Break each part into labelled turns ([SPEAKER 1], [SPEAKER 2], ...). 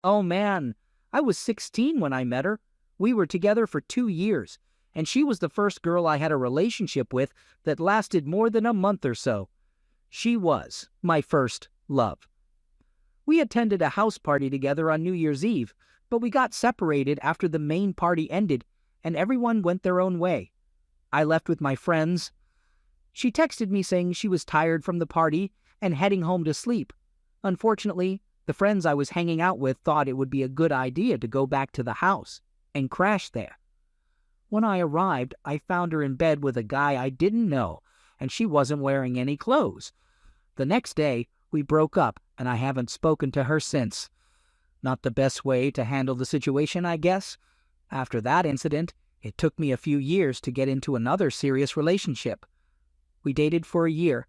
[SPEAKER 1] Oh man, I was 16 when I met her. We were together for 2 years, and she was the first girl I had a relationship with that lasted more than a month or so. She was my first love. We attended a house party together on New Year's Eve, but we got separated after the main party ended, and everyone went their own way. I left with my friends. She texted me saying she was tired from the party and heading home to sleep. Unfortunately, the friends I was hanging out with thought it would be a good idea to go back to the house and crash there. When I arrived, I found her in bed with a guy I didn't know, and she wasn't wearing any clothes. The next day, we broke up, and I haven't spoken to her since. Not the best way to handle the situation, I guess. After that incident, it took me a few years to get into another serious relationship. We dated for a year,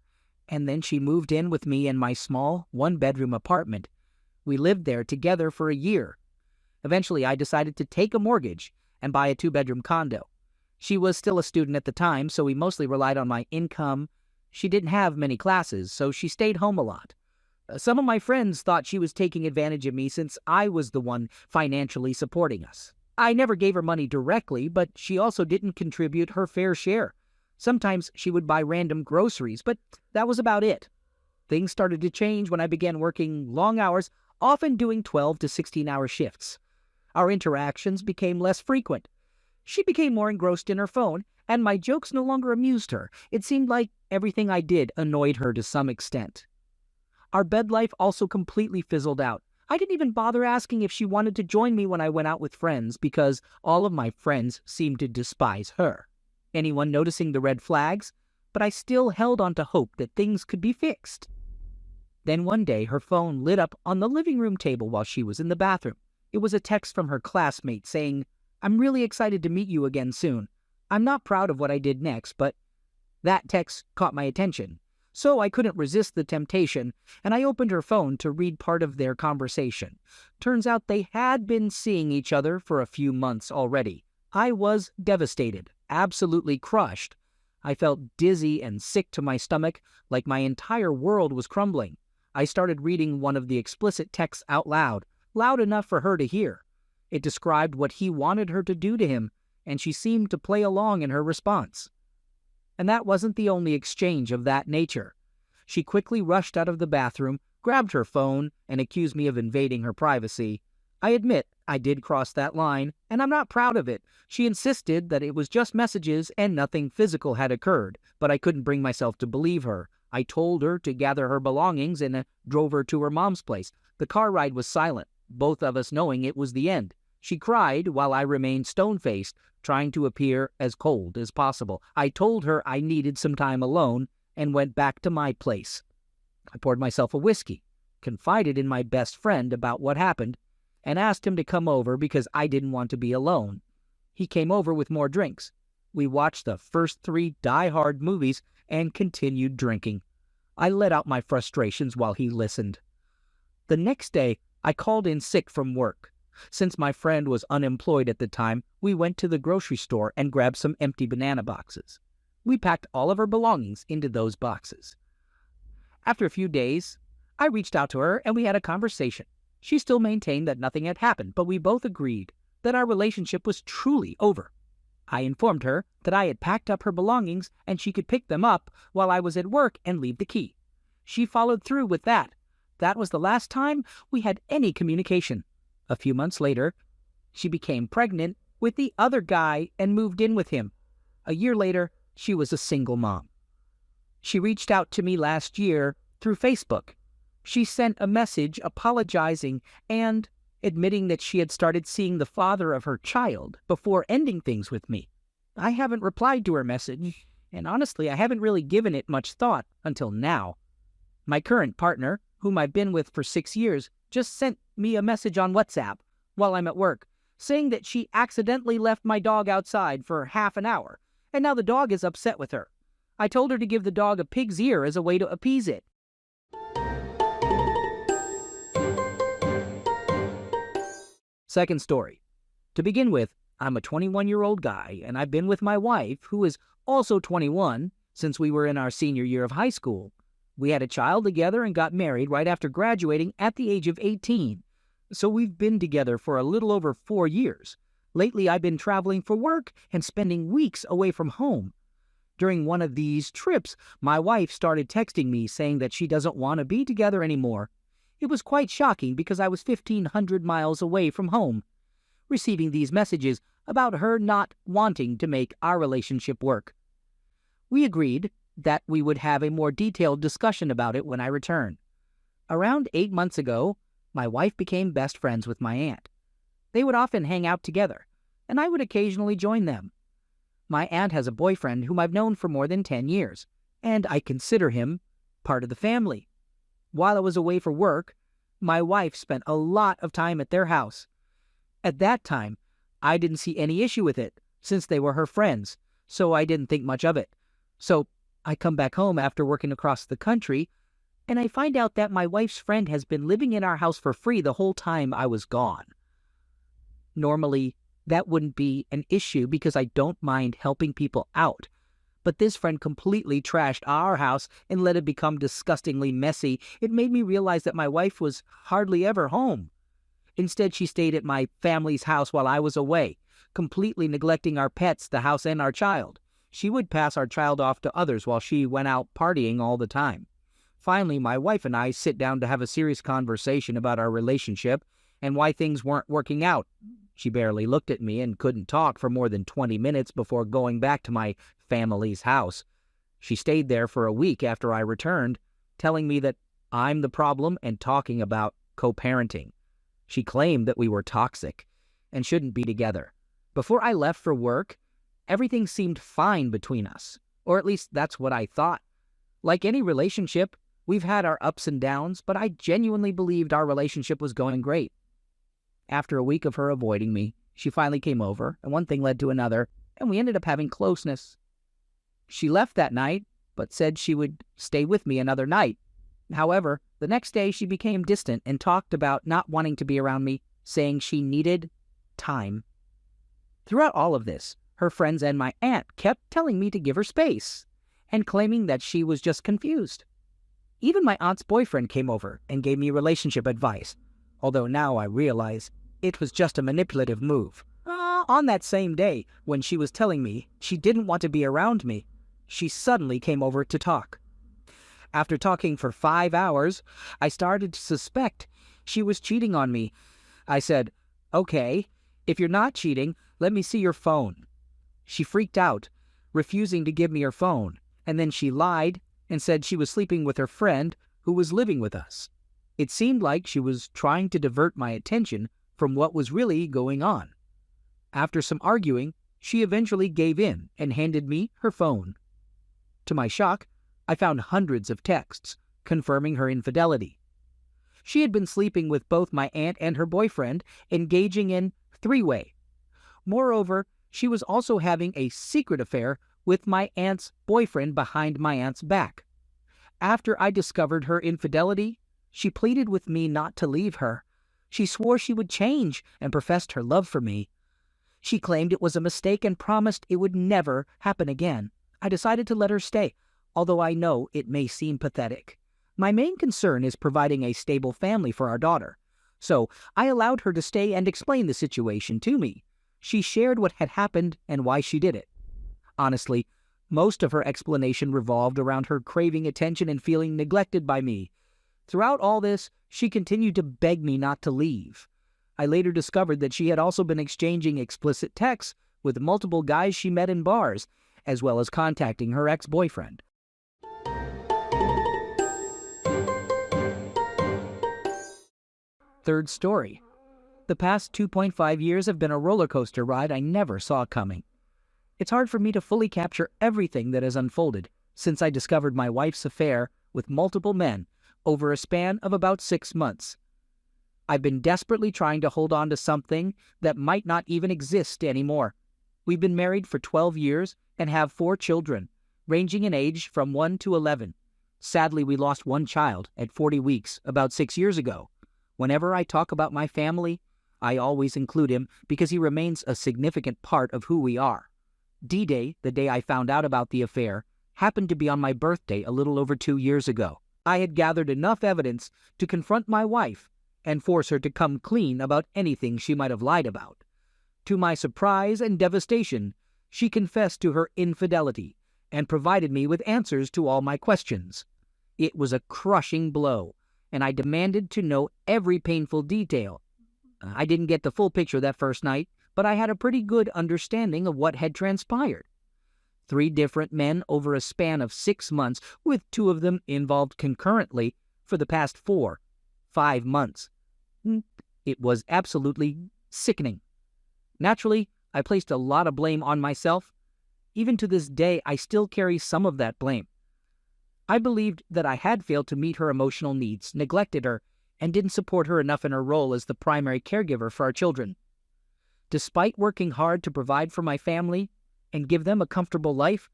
[SPEAKER 1] and then she moved in with me in my small, one-bedroom apartment. We lived there together for a year. Eventually, I decided to take a mortgage and buy a two-bedroom condo. She was still a student at the time, so we mostly relied on my income. She didn't have many classes, so she stayed home a lot. Some of my friends thought she was taking advantage of me since I was the one financially supporting us. I never gave her money directly, but she also didn't contribute her fair share. Sometimes she would buy random groceries, but that was about it. Things started to change when I began working long hours, often doing 12 to 16-hour shifts. Our interactions became less frequent. She became more engrossed in her phone, and my jokes no longer amused her. It seemed like everything I did annoyed her to some extent. Our bed life also completely fizzled out. I didn't even bother asking if she wanted to join me when I went out with friends because all of my friends seemed to despise her. Anyone noticing the red flags? But I still held on to hope that things could be fixed. Then one day, her phone lit up on the living room table while she was in the bathroom. It was a text from her classmate saying, "I'm really excited to meet you again soon. I'm not proud of what I did next, but..." That text caught my attention, so I couldn't resist the temptation, and I opened her phone to read part of their conversation. Turns out they had been seeing each other for a few months already. I was devastated, absolutely crushed. I felt dizzy and sick to my stomach, like my entire world was crumbling. I started reading one of the explicit texts out loud, loud enough for her to hear. It described what he wanted her to do to him, and she seemed to play along in her response. And that wasn't the only exchange of that nature. She quickly rushed out of the bathroom, grabbed her phone, and accused me of invading her privacy. I admit I did cross that line, and I'm not proud of it. She insisted that it was just messages and nothing physical had occurred, but I couldn't bring myself to believe her. I told her to gather her belongings and drove her to her mom's place. The car ride was silent, both of us knowing it was the end. She cried while I remained stone-faced, trying to appear as cold as possible. I told her I needed some time alone and went back to my place. I poured myself a whiskey, confided in my best friend about what happened, and asked him to come over because I didn't want to be alone. He came over with more drinks. We watched the first 3 die-hard movies and continued drinking. I let out my frustrations while he listened. The next day, I called in sick from work. Since my friend was unemployed at the time, we went to the grocery store and grabbed some empty banana boxes. We packed all of her belongings into those boxes. After a few days, I reached out to her and we had a conversation. She still maintained that nothing had happened, but we both agreed that our relationship was truly over. I informed her that I had packed up her belongings and she could pick them up while I was at work and leave the key. She followed through with that. That was the last time we had any communication. A few months later, she became pregnant with the other guy and moved in with him. A year later, she was a single mom. She reached out to me last year through Facebook. She sent a message apologizing and admitting that she had started seeing the father of her child before ending things with me. I haven't replied to her message, and honestly, I haven't really given it much thought until now. My current partner, whom I've been with for 6 years, just sent me a message on WhatsApp while I'm at work, saying that she accidentally left my dog outside for half an hour, and now the dog is upset with her. I told her to give the dog a pig's ear as a way to appease it. Second story. To begin with, I'm a 21-year-old guy, and I've been with my wife, who is also 21, since we were in our senior year of high school. We had a child together and got married right after graduating at the age of 18. So we've been together for a little over 4 years. Lately, I've been traveling for work and spending weeks away from home. During one of these trips, my wife started texting me saying that she doesn't want to be together anymore. It was quite shocking because I was 1,500 miles away from home. Receiving these messages about her not wanting to make our relationship work. We agreed that we would have a more detailed discussion about it when I returned. Around 8 months ago, my wife became best friends with my aunt. They would often hang out together, and I would occasionally join them. My aunt has a boyfriend whom I've known for more than 10 years, and I consider him part of the family. While I was away for work, my wife spent a lot of time at their house. At that time, I didn't see any issue with it, since they were her friends, so I didn't think much of it. So I come back home after working across the country, and I find out that my wife's friend has been living in our house for free the whole time I was gone. Normally, that wouldn't be an issue because I don't mind helping people out. But this friend completely trashed our house and let it become disgustingly messy. It made me realize that my wife was hardly ever home. Instead, she stayed at my family's house while I was away, completely neglecting our pets, the house, and our child. She would pass our child off to others while she went out partying all the time. Finally, my wife and I sit down to have a serious conversation about our relationship and why things weren't working out. She barely looked at me and couldn't talk for more than 20 minutes before going back to my family's house. She stayed there for a week after I returned, telling me that I'm the problem and talking about co-parenting. She claimed that we were toxic and shouldn't be together. Before I left for work, everything seemed fine between us, or at least that's what I thought. Like any relationship, we've had our ups and downs, but I genuinely believed our relationship was going great. After a week of her avoiding me, she finally came over, and one thing led to another, and we ended up having closeness. She left that night, but said she would stay with me another night. However, the next day she became distant and talked about not wanting to be around me, saying she needed time. Throughout all of this, her friends and my aunt kept telling me to give her space, and claiming that she was just confused. Even my aunt's boyfriend came over and gave me relationship advice, although now I realize it was just a manipulative move. On that same day, when she was telling me she didn't want to be around me, she suddenly came over to talk. After talking for 5 hours, I started to suspect she was cheating on me. I said, "Okay, if you're not cheating, let me see your phone." She freaked out, refusing to give me her phone, and then she lied and said she was sleeping with her friend who was living with us. It seemed like she was trying to divert my attention from what was really going on. After some arguing, she eventually gave in and handed me her phone. To my shock, I found hundreds of texts confirming her infidelity. She had been sleeping with both my aunt and her boyfriend, engaging in three-way. Moreover, she was also having a secret affair with my aunt's boyfriend behind my aunt's back. After I discovered her infidelity, she pleaded with me not to leave her. She swore she would change and professed her love for me. She claimed it was a mistake and promised it would never happen again. I decided to let her stay, although I know it may seem pathetic. My main concern is providing a stable family for our daughter, so I allowed her to stay and explain the situation to me. She shared what had happened and why she did it. Honestly, most of her explanation revolved around her craving attention and feeling neglected by me. Throughout all this, she continued to beg me not to leave. I later discovered that she had also been exchanging explicit texts with multiple guys she met in bars, as well as contacting her ex-boyfriend. Third story. The past 2.5 years have been a roller coaster ride I never saw coming. It's hard for me to fully capture everything that has unfolded since I discovered my wife's affair with multiple men over a span of about 6 months. I've been desperately trying to hold on to something that might not even exist anymore. We've been married for 12 years and have 4 children, ranging in age from 1 to 11. Sadly, we lost one child at 40 weeks about 6 years ago. Whenever I talk about my family, I always include him because he remains a significant part of who we are. D-Day, the day I found out about the affair, happened to be on my birthday a little over 2 years ago. I had gathered enough evidence to confront my wife and force her to come clean about anything she might have lied about. To my surprise and devastation, she confessed to her infidelity and provided me with answers to all my questions. It was a crushing blow, and I demanded to know every painful detail. I didn't get the full picture that first night, but I had a pretty good understanding of what had transpired. 3 different men over a span of 6 months, with 2 of them involved concurrently for the past 5 months. It was absolutely sickening. Naturally, I placed a lot of blame on myself. Even to this day, I still carry some of that blame. I believed that I had failed to meet her emotional needs, neglected her, and didn't support her enough in her role as the primary caregiver for our children. Despite working hard to provide for my family and give them a comfortable life,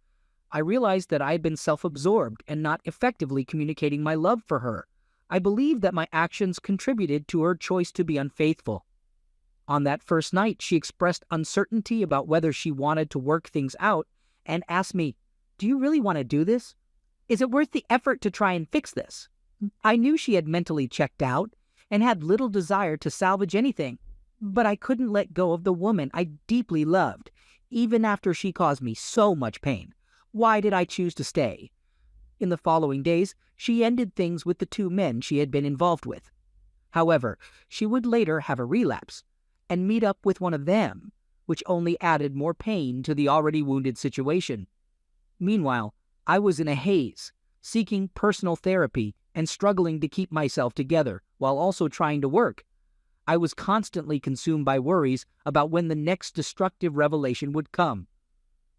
[SPEAKER 1] I realized that I had been self-absorbed and not effectively communicating my love for her. I believed that my actions contributed to her choice to be unfaithful. On that first night, she expressed uncertainty about whether she wanted to work things out and asked me, "Do you really want to do this? Is it worth the effort to try and fix this?" I knew she had mentally checked out and had little desire to salvage anything, but I couldn't let go of the woman I deeply loved, even after she caused me so much pain. Why did I choose to stay? In the following days, she ended things with the 2 men she had been involved with. However, she would later have a relapse and meet up with one of them, which only added more pain to the already wounded situation. Meanwhile, I was in a haze, seeking personal therapy and struggling to keep myself together while also trying to work. I was constantly consumed by worries about when the next destructive revelation would come.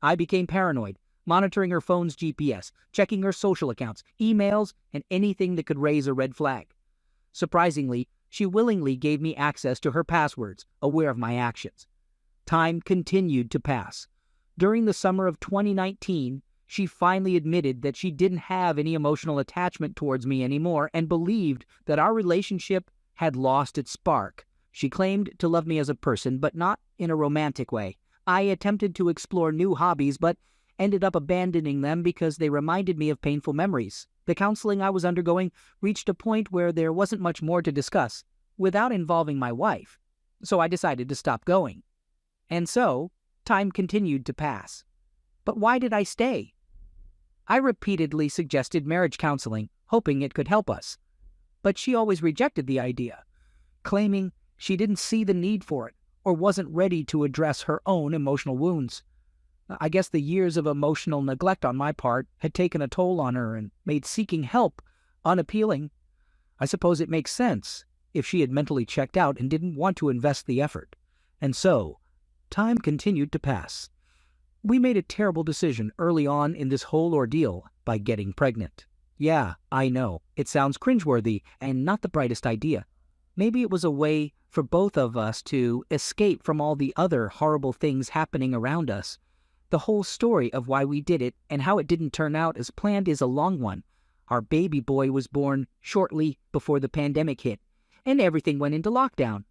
[SPEAKER 1] I became paranoid, monitoring her phone's GPS, checking her social accounts, emails, and anything that could raise a red flag. Surprisingly, she willingly gave me access to her passwords, aware of my actions. Time continued to pass. During the summer of 2019, she finally admitted that she didn't have any emotional attachment towards me anymore and believed that our relationship had lost its spark. She claimed to love me as a person, but not in a romantic way. I attempted to explore new hobbies, but ended up abandoning them because they reminded me of painful memories. The counseling I was undergoing reached a point where there wasn't much more to discuss without involving my wife, so I decided to stop going. And so, time continued to pass. But why did I stay? I repeatedly suggested marriage counseling, hoping it could help us. But she always rejected the idea, claiming she didn't see the need for it or wasn't ready to address her own emotional wounds. I guess the years of emotional neglect on my part had taken a toll on her and made seeking help unappealing. I suppose it makes sense if she had mentally checked out and didn't want to invest the effort. And so, time continued to pass. We made a terrible decision early on in this whole ordeal by getting pregnant. Yeah, I know, it sounds cringeworthy and not the brightest idea. Maybe it was a way for both of us to escape from all the other horrible things happening around us. The whole story of why we did it and how it didn't turn out as planned is a long one. Our baby boy was born shortly before the pandemic hit, and everything went into lockdown.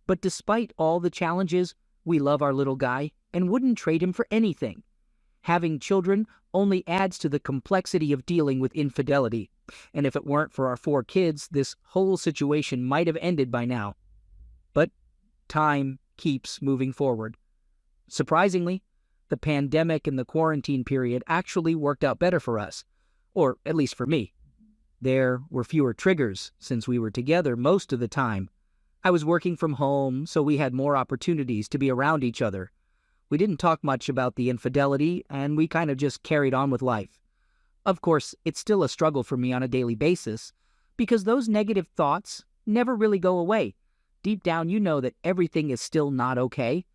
[SPEAKER 1] But despite all the challenges, we love our little guy and wouldn't trade him for anything. Having children only adds to the complexity of dealing with infidelity, and if it weren't for our 4 kids, this whole situation might have ended by now. But time keeps moving forward. Surprisingly, the pandemic and the quarantine period actually worked out better for us, or at least for me. There were fewer triggers since we were together most of the time. I was working from home, so we had more opportunities to be around each other. We didn't talk much about the infidelity, and we kind of just carried on with life. Of course, it's still a struggle for me on a daily basis, because those negative thoughts never really go away. Deep down, you know that everything is still not okay,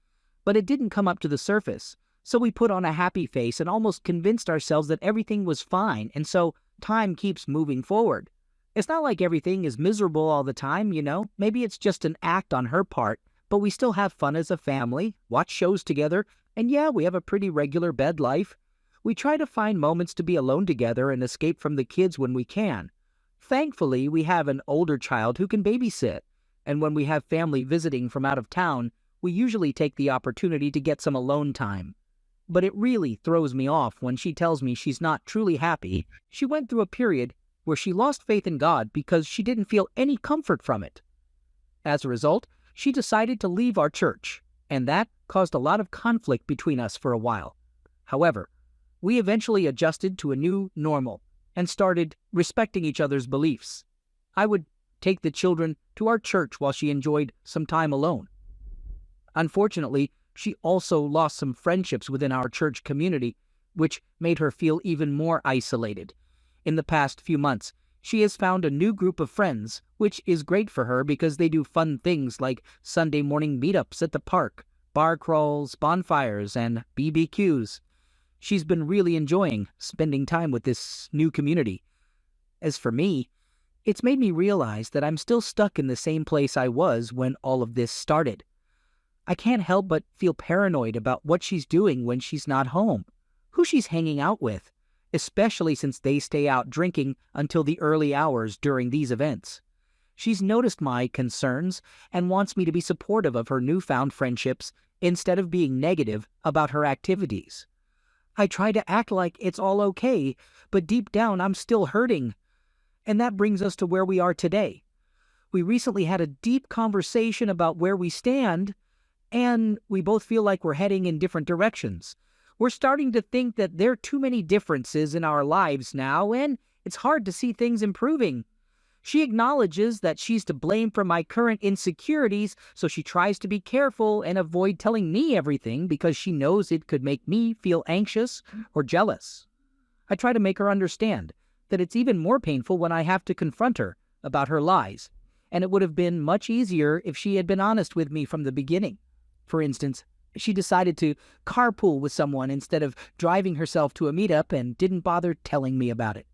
[SPEAKER 1] but it didn't come up to the surface. So we put on a happy face and almost convinced ourselves that everything was fine, and so time keeps moving forward. It's not like everything is miserable all the time, you know. Maybe it's just an act on her part, but we still have fun as a family, watch shows together, and yeah, we have a pretty regular bed life. We try to find moments to be alone together and escape from the kids when we can. Thankfully, we have an older child who can babysit, and when we have family visiting from out of town, we usually take the opportunity to get some alone time. But it really throws me off when she tells me she's not truly happy. She went through a period where she lost faith in God because she didn't feel any comfort from it. As a result, she decided to leave our church, and that caused a lot of conflict between us for a while. However, we eventually adjusted to a new normal and started respecting each other's beliefs. I would take the children to our church while she enjoyed some time alone. Unfortunately, she also lost some friendships within our church community, which made her feel even more isolated. In the past few months, she has found a new group of friends, which is great for her because they do fun things like Sunday morning meetups at the park, bar crawls, bonfires, and BBQs. She's been really enjoying spending time with this new community. As for me, it's made me realize that I'm still stuck in the same place I was when all of this started. I can't help but feel paranoid about what she's doing when she's not home, who she's hanging out with, especially since they stay out drinking until the early hours during these events. She's noticed my concerns and wants me to be supportive of her newfound friendships instead of being negative about her activities. I try to act like it's all okay, but deep down I'm still hurting. And that brings us to where we are today. We recently had a deep conversation about where we stand, and we both feel like we're heading in different directions. We're starting to think that there are too many differences in our lives now, and it's hard to see things improving. She acknowledges that she's to blame for my current insecurities, so she tries to be careful and avoid telling me everything because she knows it could make me feel anxious or jealous. I try to make her understand that it's even more painful when I have to confront her about her lies, and it would have been much easier if she had been honest with me from the beginning. For instance, she decided to carpool with someone instead of driving herself to a meetup and didn't bother telling me about it.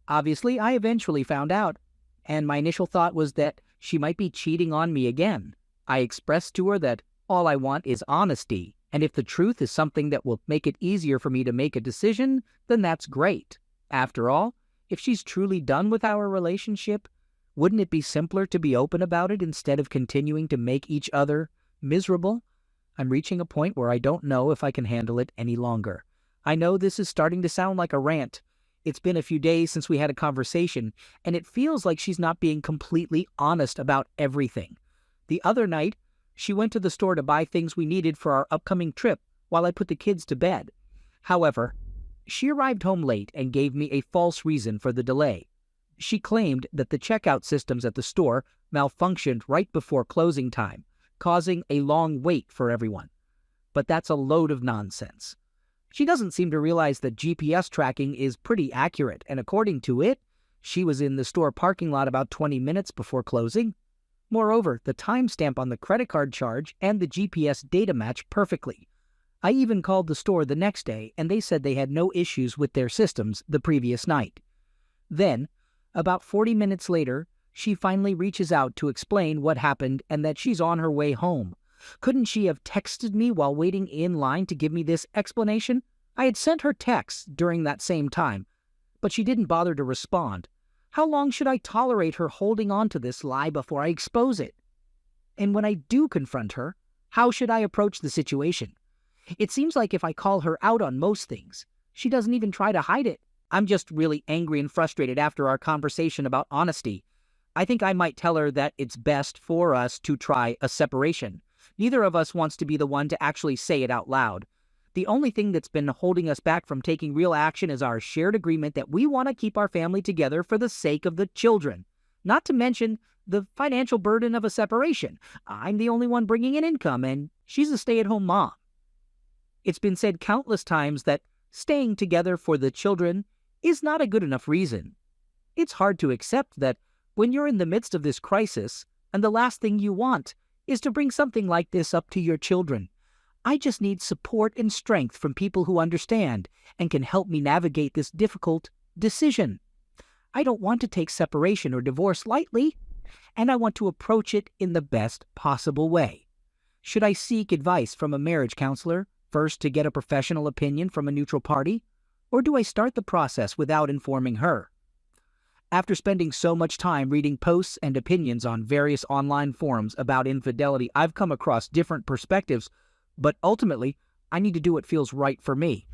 [SPEAKER 1] Obviously, I eventually found out, and my initial thought was that she might be cheating on me again. I expressed to her that all I want is honesty, and if the truth is something that will make it easier for me to make a decision, then that's great. After all, if she's truly done with our relationship, wouldn't it be simpler to be open about it instead of continuing to make each other miserable? I'm reaching a point where I don't know if I can handle it any longer. I know this is starting to sound like a rant. It's been a few days since we had a conversation, and it feels like she's not being completely honest about everything. The other night, she went to the store to buy things we needed for our upcoming trip while I put the kids to bed. However, she arrived home late and gave me a false reason for the delay. She claimed that the checkout systems at the store malfunctioned right before closing time, causing a long wait for everyone. But that's a load of nonsense. She doesn't seem to realize that GPS tracking is pretty accurate, and according to it, she was in the store parking lot about 20 minutes before closing. Moreover, the timestamp on the credit card charge and the GPS data match perfectly. I even called the store the next day, and they said they had no issues with their systems the previous night. Then, about 40 minutes later, she finally reaches out to explain what happened and that she's on her way home. Couldn't she have texted me while waiting in line to give me this explanation? I had sent her texts during that same time, but she didn't bother to respond. How long should I tolerate her holding on to this lie before I expose it? And when I do confront her, how should I approach the situation? It seems like if I call her out on most things, she doesn't even try to hide it. I'm just really angry and frustrated after our conversation about honesty. I think I might tell her that it's best for us to try a separation. Neither of us wants to be the one to actually say it out loud. The only thing that's been holding us back from taking real action is our shared agreement that we want to keep our family together for the sake of the children. Not to mention the financial burden of a separation. I'm the only one bringing in income, and she's a stay-at-home mom. It's been said countless times that staying together for the children is not a good enough reason. It's hard to accept that when you're in the midst of this crisis, and the last thing you want is to bring something like this up to your children. I just need support and strength from people who understand and can help me navigate this difficult decision. I don't want to take separation or divorce lightly, and I want to approach it in the best possible way. Should I seek advice from a marriage counselor first to get a professional opinion from a neutral party, or do I start the process without informing her? After spending so much time reading posts and opinions on various online forums about infidelity, I've come across different perspectives, but ultimately, I need to do what feels right for me.